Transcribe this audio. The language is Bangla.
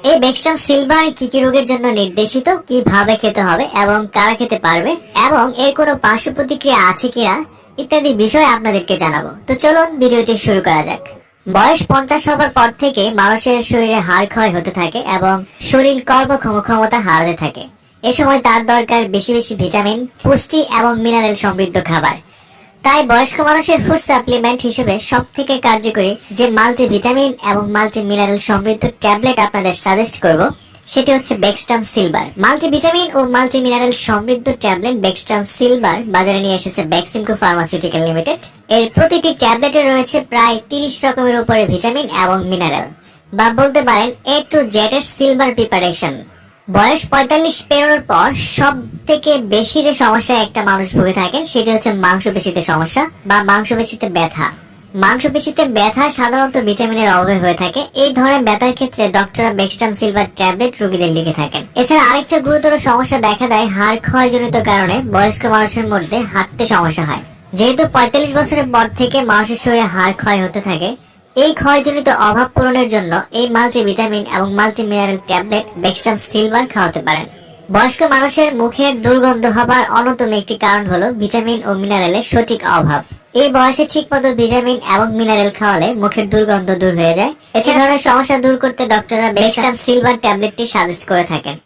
এই বেক্সটাম সিলভার কি কি রোগের জন্য নির্দেশিত, কিভাবে খেতে হবে এবং কারা খেতে পারবে, এবং এর কোনো পার্শ্ব প্রতিক্রিয়া আছে কিনা ইত্যাদি বিষয় আপনাদেরকে জানাবো। তো চলুন ভিডিওটি শুরু করা যাক। বয়স 50 হবার পর থেকে মানুষের শরীরে হাড় ক্ষয় হতে থাকে এবং শরীর কর্মক্ষমতা হারাতে থাকে। এ সময় তার দরকার বেশি বেশি ভিটামিন, পুষ্টি এবং মিনারেল সমৃদ্ধ খাবার। তাই বয়স্ক মানুষের ফুড সাপ্লিমেন্ট হিসেবে সব থেকে কার্যকরী যে মাল্টিভিটামিন এবং মাল্টি মিনারেল সমৃদ্ধ ট্যাবলেট আপনাদের সাজেস্ট করব সেটি হচ্ছে বেক্সটাম সিলভার। মাল্টিভিটামিন ও মাল্টি মিনারেল সমৃদ্ধ ট্যাবলেট বেক্সটাম সিলভার বাজারে নিয়ে এসেছে বেক্সিমকো ফার্মাসিউটিক্যাল লিমিটেড। এর প্রতিটি ট্যাবলেটে রয়েছে প্রায় 30 রকমের উপরে ভিটামিন এবং মিনারেল, বা বলতে পারেন এ টু জেড এর সিলভার প্রিপারেশন। বয়স 45 পেরোনোর পর সব থেকে বেশি যে সমস্যা একটা মানুষ ভুগে থাকেন সেটা হচ্ছে মাংসপেশিতে সমস্যা বা মাংসপেশিতে ব্যথা। মাংসপেশিতে ব্যথা সাধারণত ভিটামিনের অভাবে হয়ে থাকে। এই ধরনের ব্যথার ক্ষেত্রে ডক্টররা বেক্সটাম সিলভার ট্যাবলেট রোগীদের লিখে থাকেন। এছাড়া আরেকটা গুরুতর সমস্যা দেখা দেয় হাড় ক্ষয়জনিত কারণে বয়স্ক মানুষের মধ্যে হাঁটতে সমস্যা হয়। যেহেতু 45 বছরের পর থেকে মানুষের শরীরে হাড় ক্ষয় হতে থাকে, এই ক্ষয়জনিত অভাব পূরণের জন্য এই মাল্টিভিটামিন এবং multi mineral tablet Bextram silver খাওয়াতে পারেন। বয়স্ক মানুষের মুখের দুর্গন্ধ হবার অন্যতম একটি কারণ হলো ভিটামিন ও মিনারেলের সঠিক অভাব। এই বয়সে ঠিকমতো ভিটামিন এবং মিনারেল খাওয়ালে মুখের দুর্গন্ধ দূর হয়ে যায়। এ ধরনের সমস্যা দূর করতে ডক্টররা বেক্সটাম সিলভার ট্যাবলেটটি সাজেস্ট করে থাকেন।